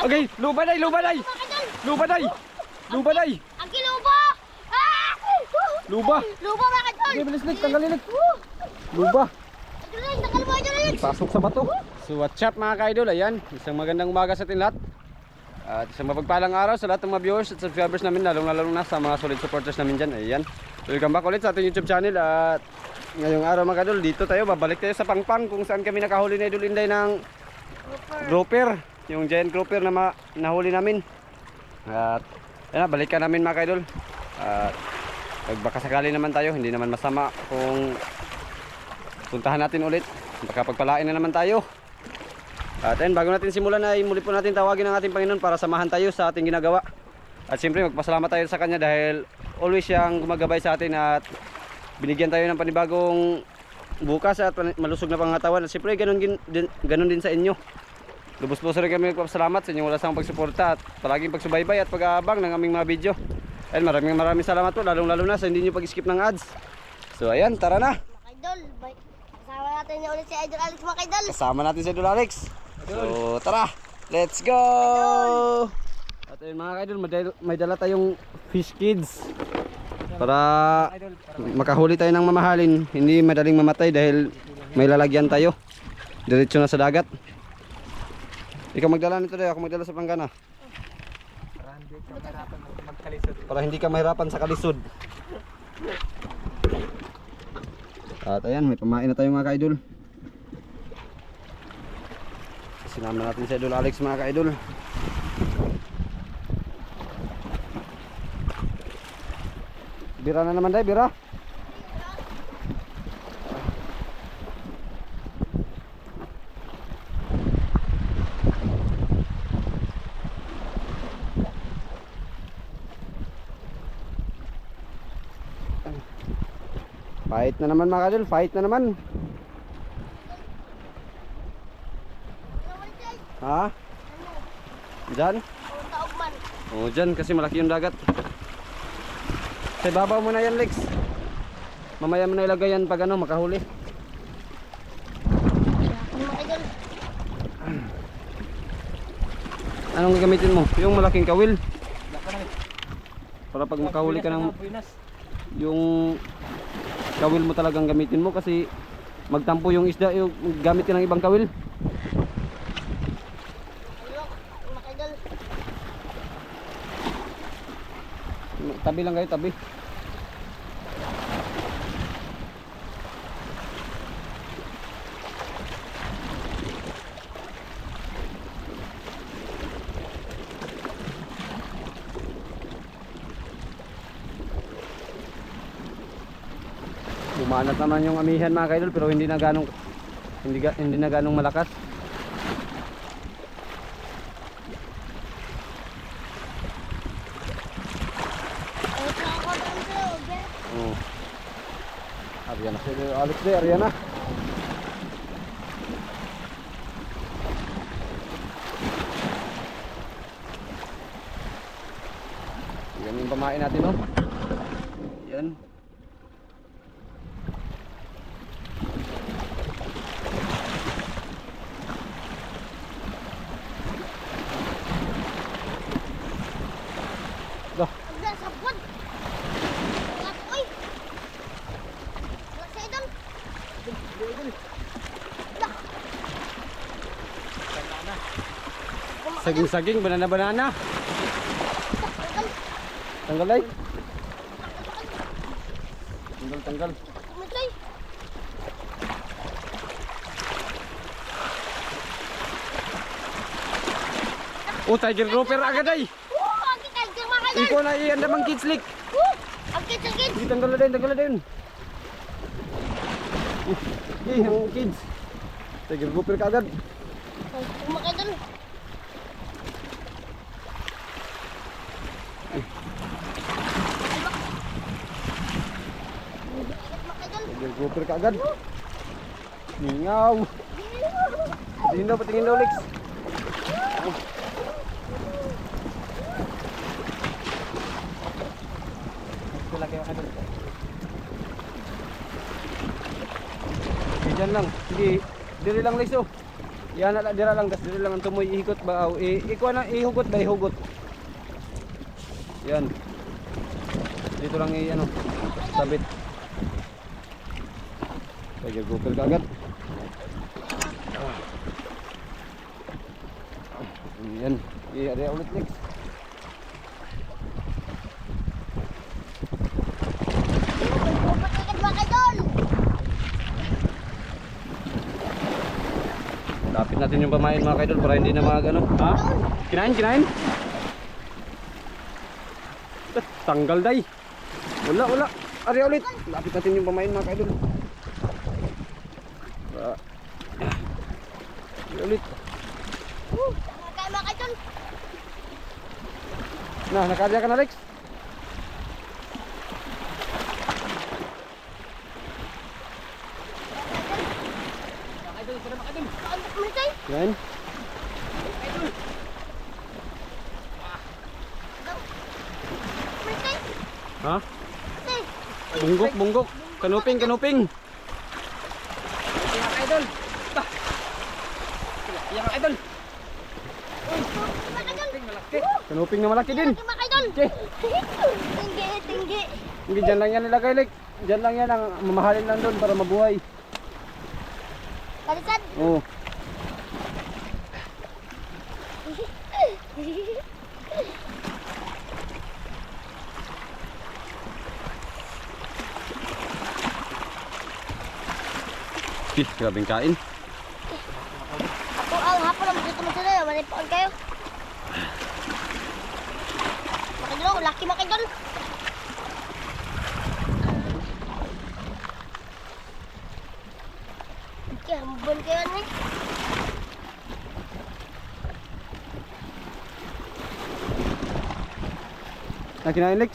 Okay, lubaday, lubaday. Lubaday. Lubaday. Ang kiluba! Ah! Luba. Luba mga kadol! Okay, bilis Lik, tanggalin Lik. Luba. Adulay, tanggal mo adulay! Pasok sa bato. So what's up mga ka-idol, ayan. Isang magandang umaga sa atin lahat. At isang mapagpalang araw sa lahat ng mga viewers at subscribers namin, lalong na sa mga solid supporters namin dyan. Ayan. Welcome back ulit sa ating YouTube channel. At ngayong araw mga ka-idol, dito tayo, babalik tayo sa Pangpang kung saan kami nakahuli na Idol Inday ng grouper. Yung giant grouper na nahuli namin. At ayan, balikan namin mga ka-idol. At baka sakali naman tayo, hindi naman masama kung puntahan natin ulit. Baka pagpalain na naman tayo. At ayun, bago natin simulan ay muli po natin tawagin ang ating Panginoon para samahan tayo sa ating ginagawa. At siyempre magpasalamat tayo sa Kanya dahil always siyang gumagabay sa atin at binigyan tayo ng panibagong bukas at malusog na pangatawan. At siyempre ganun din sa inyo. Lubos po rin kami magpasalamat sa inyong walang sawang pagsuporta at palaging pagsubaybay at pag-aabang ng aming mga video. Ayun, maraming salamat po, lalong lalo na sa hindi nyo pag-skip ng ads. So ayan, tara na. Mga idol, kasama natin na ulit si Idol Alex mga idol. Kasama natin si Idol Alex. So tara, let's go! At ayun mga idol, may dala tayong fish kids para makahuli tayo ng mamahalin. Hindi madaling mamatay dahil may lalagyan tayo. Diretso na sa dagat. Ikaw magdala nito dahil ako magdala sa planggana. Para hindi ka mahirapan sa kalisod. At ayan, may pamain na tayo mga ka-idol. Sinama natin si Idol Alex mga ka-idol. Bira na naman dahil, bira. Fight na naman mga ka-idol, fight na naman. Ha? Diyan? Taugman. Oh, dyan kasi malaki yung dagat. Sa ibabaw mo na yan, Lex. Mamaya mo na ilagay yan pag ano, makahuli. Mga idol. Anong gagamitin mo? Yung malaking kawil. Para pag makahuli ka ng yung kawil mo talagang gamitin mo kasi magtampo yung isda, yung gamit ka ng ibang kawil. Mga idol. Tabi lang kayo, tabi. Bumanat naman yung amihan mga kaidol pero hindi na ganong malakas. Oh. Ariana si Alex deh, Ariana. Yan yung pamain natin, no? Yan. Dah. Sabon. Uy. Wala si Idol. Saging-saging, banana-banana. Tanggal ay. Tanggal. Kumitlay. Oh, tiger grouper agad ay. Ang tiger mga idol. Ikaw na iyan namang kids Lik. Ang kids. Sige, tanggal na din. Ang kids. Tiger grouper ka agad. Mga idol. Tiger grouper ka agad. Ningaw. Patingin daw, Lex. Diyan lang. Sige, dili lang Lex oh. Yan na dira lang, gas dira lang ang tumoy ihikot ba ikuha na ihugot ba ihugot. Yan. Dito lang ano, sabit. Kaya gopher kagad. Yan. I-area ulit next. Pagkakat mga kaidol. Lapit natin yung pamain mga kaidol para hindi na ano. Ha? Kinain? Tanggal day. Wala. Area ulit. Lapit natin yung pamain mga kaidol. Ulit. Kaya mga kaidol. Nah, nakarya ka na Lex. Yan. Ha? Bunggok. Kanuping. Mga idol. Yan mga idol. Malaki. Kanuping na malaki din. Mga kaidol. Okay. Tinggi. Hindi, dyan lang yan nilagay Lex. Dyan lang yan ang mamahalin lang doon para mabuhay. Balisan. Oo. Grabing kain. Ako ang hapon ang dito mo sila. Manipoon kayo. Mga kaidol, laki mga kaidol. Okay, hambon kayo ni. Nakinain Lex.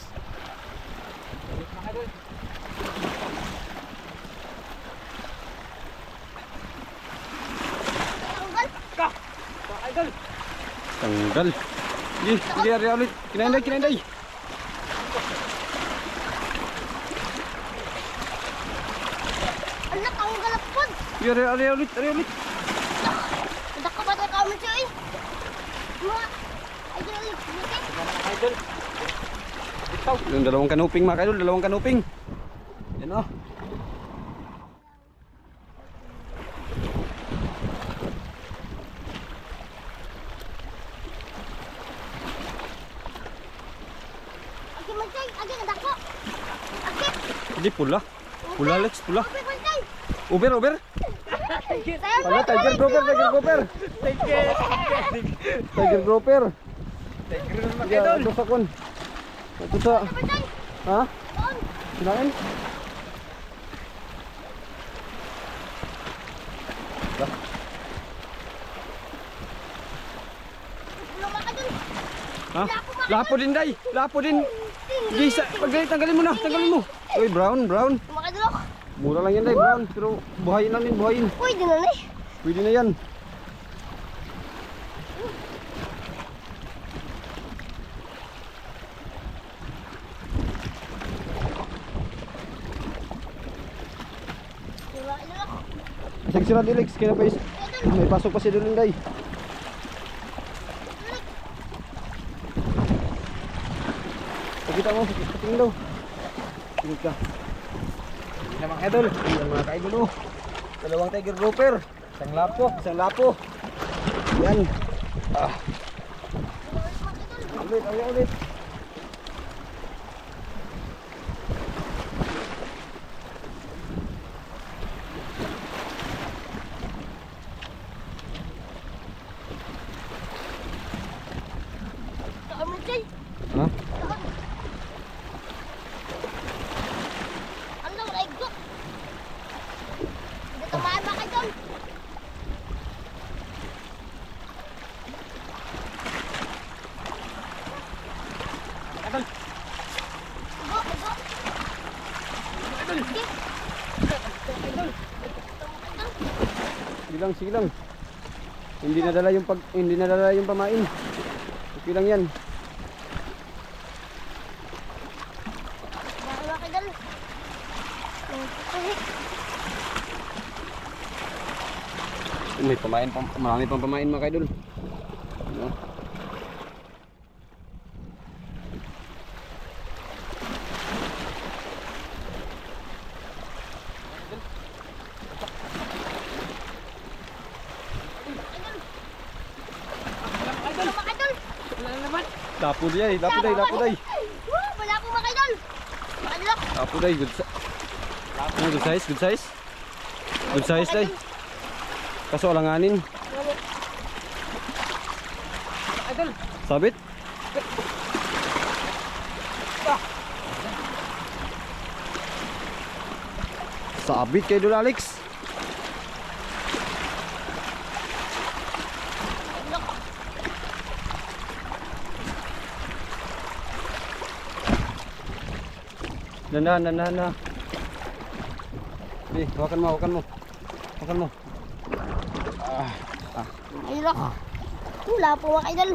Tanggal. Sige, area ulit. Kinain day. Anak, ang galap po. Sige, area ulit. Anak ka ba ito kami siya eh? Mga idol, Idol. Yung dalawang kanuping mga kaidol, dalawang kanuping. Yan oh. Agi mancay, agi kadako. Agi. Hindi pula. Pula Lex, pula. Agi mancay. Uber. Saya Ano, Tiger Grouper. Tiger Grouper. Mga Ya, idol. ito sa kun. Ito sa, mancay. ha? Doon. Kinain? Belum makan dun. Ha? Lapo din day. Lapo din. Gisa, tanggalin mo na. Tanggalin mo. Uy, brown. Makan dulu. Mura lang yan day, brown. Pero buhayin namin, buhayin. Uy, di na nih. Pwede na yan. Asag sila Dilex, kaya pa may pasok pa si Dulinday. Pakita mo, pating daw. Tingin ka. Yan mga idol. Yan mga kaidol oh. Dalawang Tiger Grouper. Isang lapo. Yan. Ulit. Tak mancay. Ha? Ano na igo? Hindi tamaan makan dun. Idol. Igo. Sige lang. Hindi nadala yung pamain. Okay lang yan. Bahala ka dun. May pamain pa, marami pang pamain mga kaidol. Ano? Idol, mga idol. Wala na naman. Lapuday, lapuday, lapuday. Wala po mga idol. Mga idol. Lapuday, good size. Ano, good size, good size. Good size day. Kaso alanganin. Idol. Sabit. Sabit kay Idol Alex. Dandahan, dandahan na. Hawakan mo, hawakan mo. Hawakan mo. Idol. Wala po mga idol.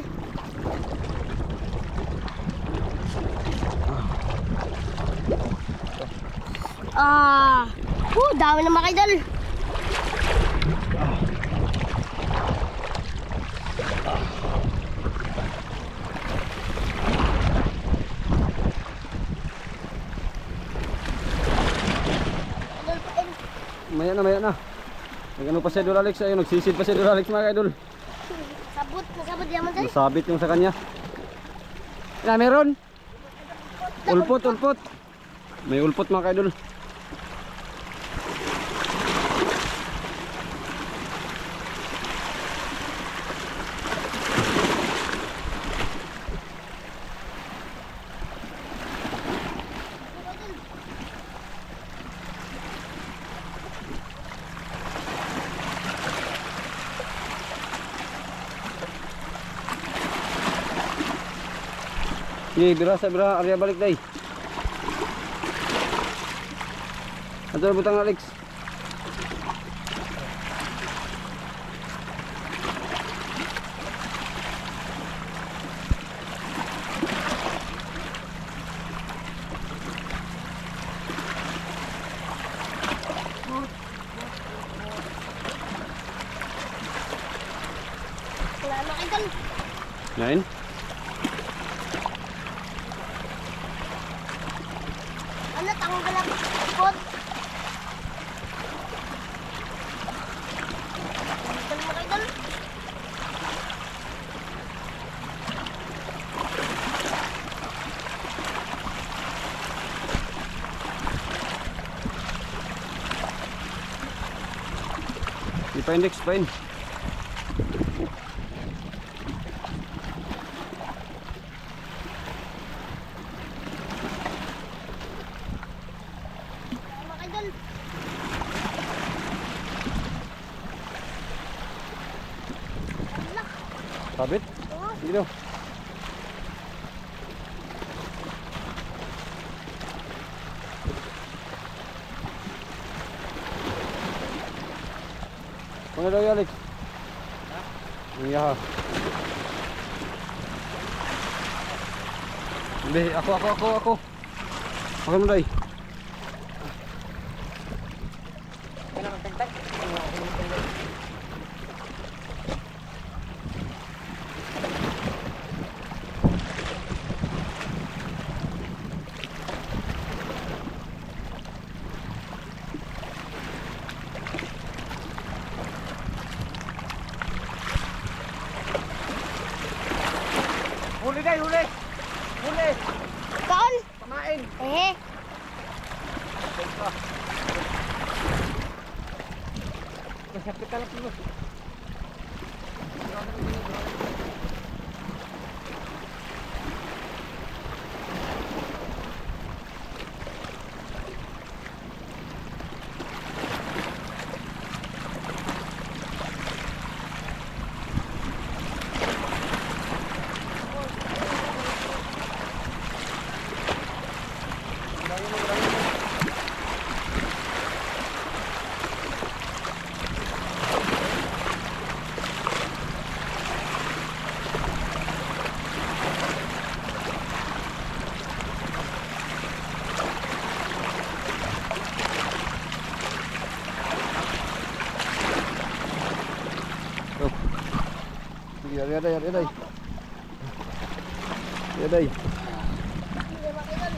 Dami na mga idol. Idol pa rin. Maya na, maya na. Nag-ano pa si Idol Alex. Ayun, nagsisid pa si Idol Alex mga idol. Nasabot yaman tayo. Nasabit yung sa kanya. Na, meron. Ulpot, ulpot. May ulpot mga idol. Sige, bira sa bira, area balik day. Ato na butang Alex. Wala mga idol. Nain. Ano, tanggal ang pot. Idol mga idol. Ipain Lex, ipain. Mga idol. Wala. Sabit. Oo. Sige daw. Ano daw yung Alex? Ang yaha. Hindi, ako. Makan mo day. Wala nang tagtag. Huli day, huli. Huli. Kaon. Pamain. Masapit ka lang po. Ari. Yaday. Hindi mga idol.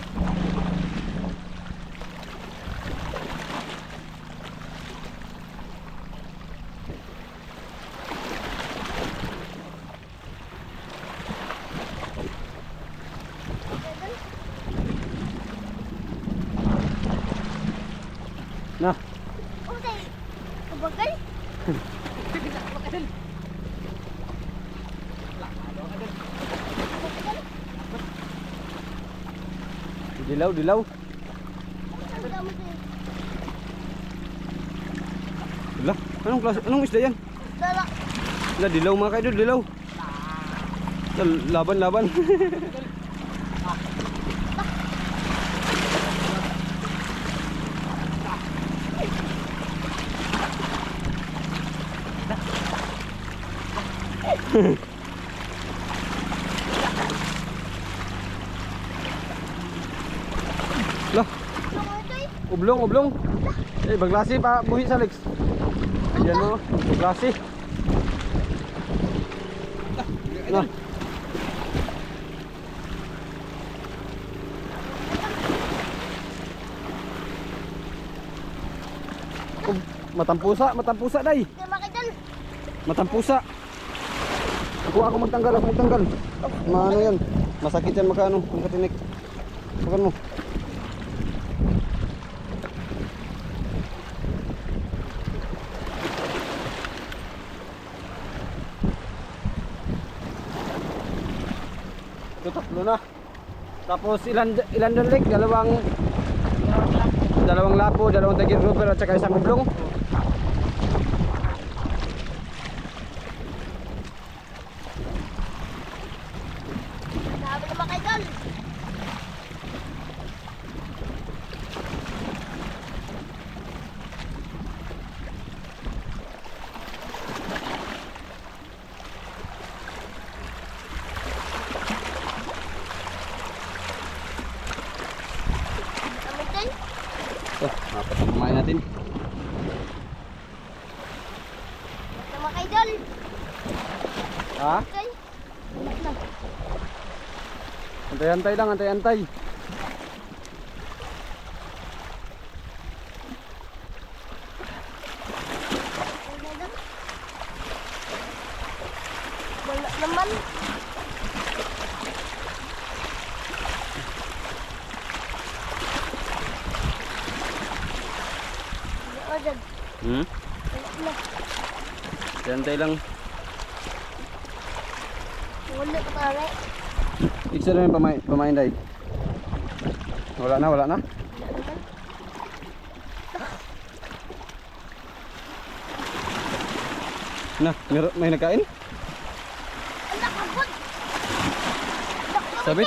Nah, Oh, dahil. Kabagal. dilaw. Ang dami sa'yo. Wala, anong isda yan? Dala. Wala, dilaw mga kaidol, dilaw. Laban. Lah, Ano ito eh? ublong. Baglasi pa buhi sa legs. Ayan mo, baglasi. Nah. Matampusa day. Hindi mga idol. Matampusa. Ako magtanggal. Maano yan? Masakit yan magkano, magkatinik. Bukan mo. Ito tatlo na. Tapos ilan doon leg? Dalawang lapo, dalawang tagir grouper at saka isang ublong. Dami na mga idol. Dami din. Ito, apat na kumain natin. Ito mga idol. Ha? Okay. Ito. Antay-antay lang, antay-antay. Wala naman. Wala dyan. Hmm? Wala na. Antay lang. Wala pa tayo. Iksa na yung pamain day. Wala na. Wala naman. Na, may nagkain? Ang nakabot. Sabi?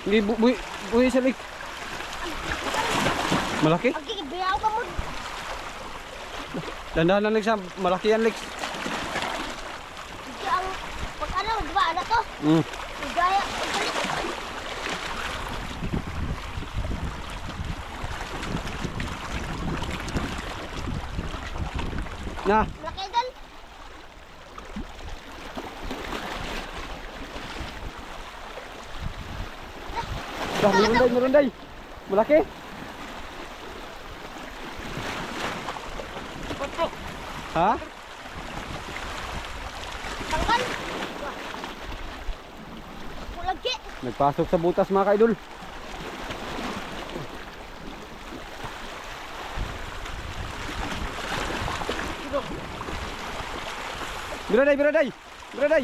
Hindi, buhi sa lik. Malaki? Ang kikibayaw ka mo. Dandahan lang siya, malaki yan lik. Ito ang pag-ano, di ba? Ano to? Hmm. Gaya. Na, Malaki dal. meron day. Malaki. Ha? Tanggal. Lagi. Nagpasok sa butas mga kaidol. Biraday.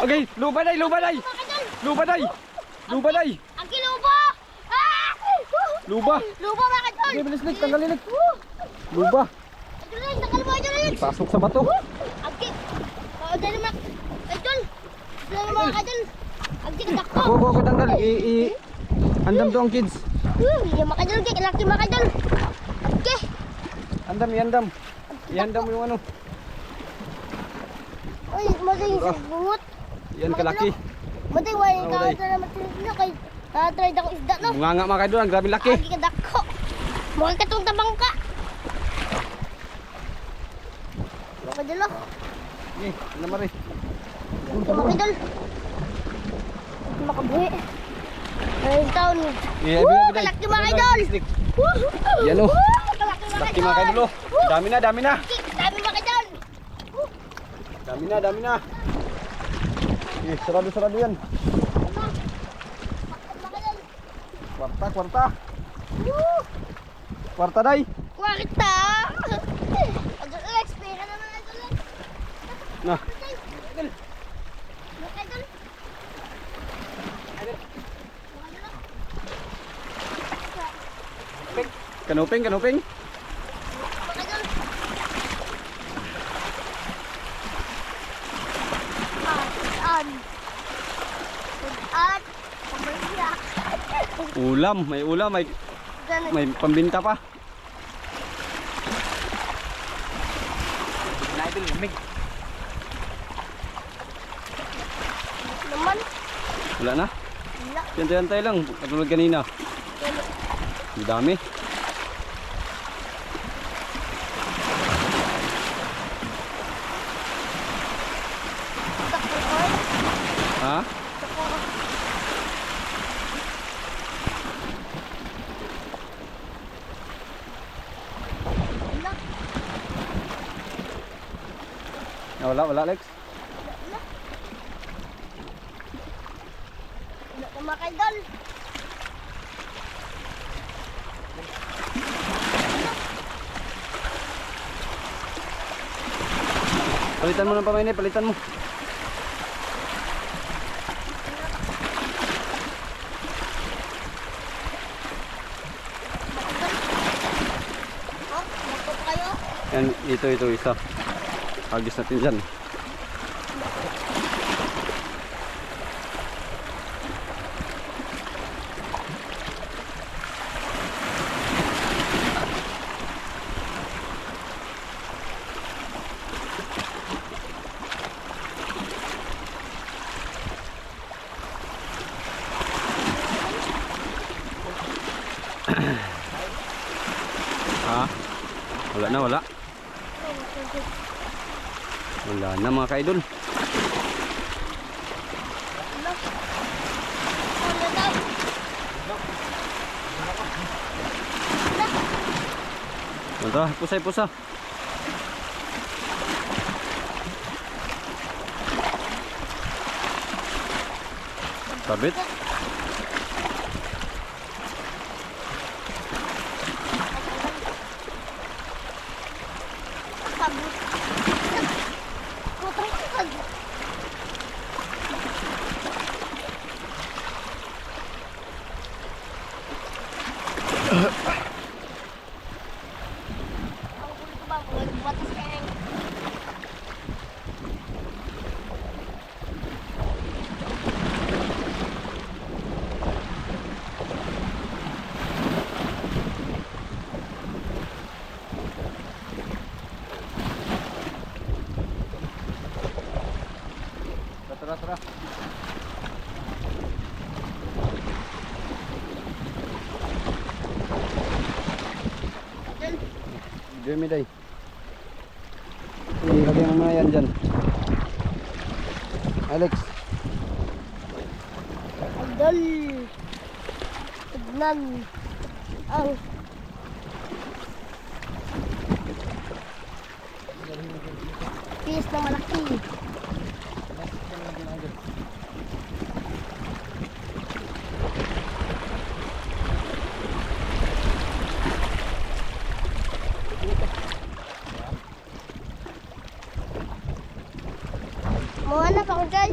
Okay, luba day. Luba day. Ang kilubo. Ah! Luba. Lubo mga kadol. Okay, bilis lik, tanggalin lik. Luba. Idol, tanggal mo idol. Pasok sa bato. Agki. Oh, dali mga idol. Dali mga kadol. Agki kadako. Ako tanggal. Andam to ang kids. Iya mga kadol, laki mga kadol. Agki. Andam. Iandam mo yung ano. Uy, matay sa bungot. Yan kalaki. Matay way Ah, ka walay. na matay na kay. Try ako isda no. Bunga nga mga kaidol, ang grabe laki. Agki kadako. Mukha katong tabang ka. Mga kadol. Sige, ano mari. Ito mga idol. Makabuhi. Ayun taon. Yeah, Kalaki mga idol. Yan o. Kalaki Laki mga kaidol o. Dami na, dami na. Dami mga idol. Dami na, dami na. Eh, sarado yan. Mga idol. Kwarta. Kwarta day. Kwarta. Idol Alex, pera naman idol Alex. Nah, Idol. Mga idol. kanuping. Mga idol. Saan? Saan? Pamilya. Ulam, may ulam, Ganun. may pambinta pa. Na idol, lamig. Naman. Wala na. Wala. Yantay lang, katulad kanina. Ang dami. Ha? Wala Alex. Wala na mga kaidol. Palitan mo ng pamainay, palitan mo. Oh, magpo pa kayo. Yan, ito isa. Agis natin dyan. Ha? Wala. Wala na mga kaidol. Ito, pusa. Sabit. Sabut. Putang ikad. Ang kulit ko ba? Kung nagbuwatas ka yan. Tara. Jeremy day. Lagyan mo muna yan dyan. Alex. Idol. Tignan. Ang piece na malaki. Mga anak ako dyan.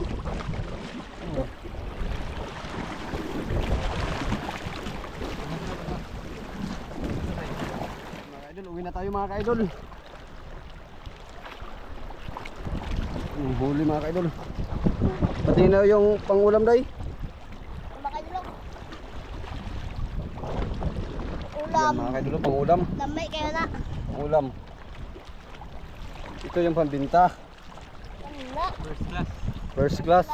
Mga kaidol, uwi na tayo mga kaidol. Huli mga kaidol. Pati na yung pangulam day. Makadulog. Yan Ulam. mga kaidol, pangulam. Lamay kayo na. Pangulam. Ito yung pambinta. Wala. First class.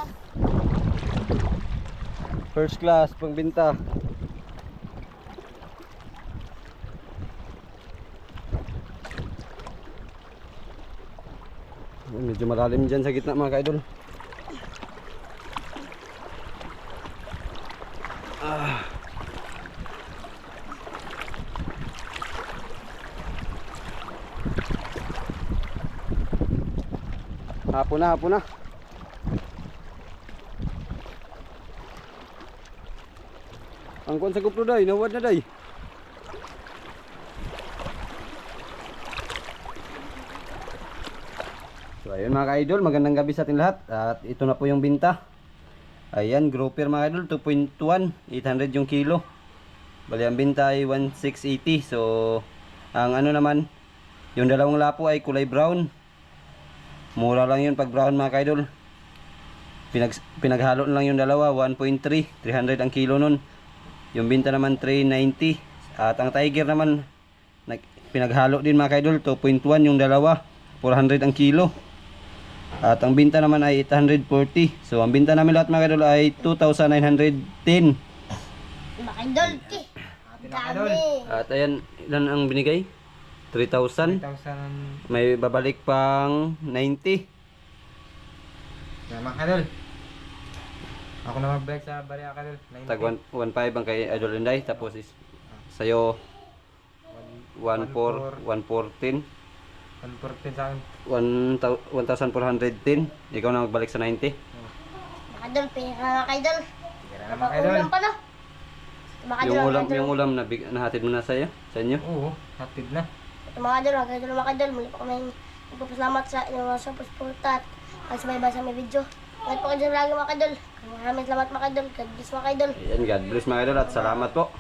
First class pangbinta. Medyo malalim dyan sa gitna mga ka-idol. Hapon na, hapon na. Ang kuwan sa GoPro day, nawad na day. So ayun mga ka-idol, magandang gabi sa ating lahat. At ito na po yung binta. Ayan, grouper mga ka-idol, 2.1, 800 yung kilo. Bali ang binta ay 1,680. So ang ano naman, yung dalawang lapo ay kulay brown. Mura lang yun pag brown mga ka-idol. Pinaghalo na lang yung dalawa, 1.3, 300 ang kilo nun. Yung binta naman 390. At ang tiger naman pinaghalo din mga ka-idol, 2.1 yung dalawa, 400 ang kilo. At ang binta naman ay 840. So ang binta namin lahat mga ka-idol ay 2,910. Makidol, ti. Dami. At ayan, ilan ang binigay? 3,000. 3,000. May babalik pang 90. Yan mga kadol. Ako na mag-bike sa bari mga kadol. Tag 1.5 ang kay Idol Inday. Tapos is sa'yo 1.4, 1.14, 114 sa akin. 1,410. Ikaw na magbalik sa 90. Makidol, pera makidol. Sige na mga kadol. Ulam pa na. Makidol, Yung ulam na nahatid mo na sa inyo. Oo, hatid na. Makidol, makidol. Muli po kami nagpapasalamat sa inyong mga support at sa may may video. Ingat po kayo dyan lagi makidol. Maraming salamat makidol. God bless makidol. Ayan, God bless mga idol at salamat po.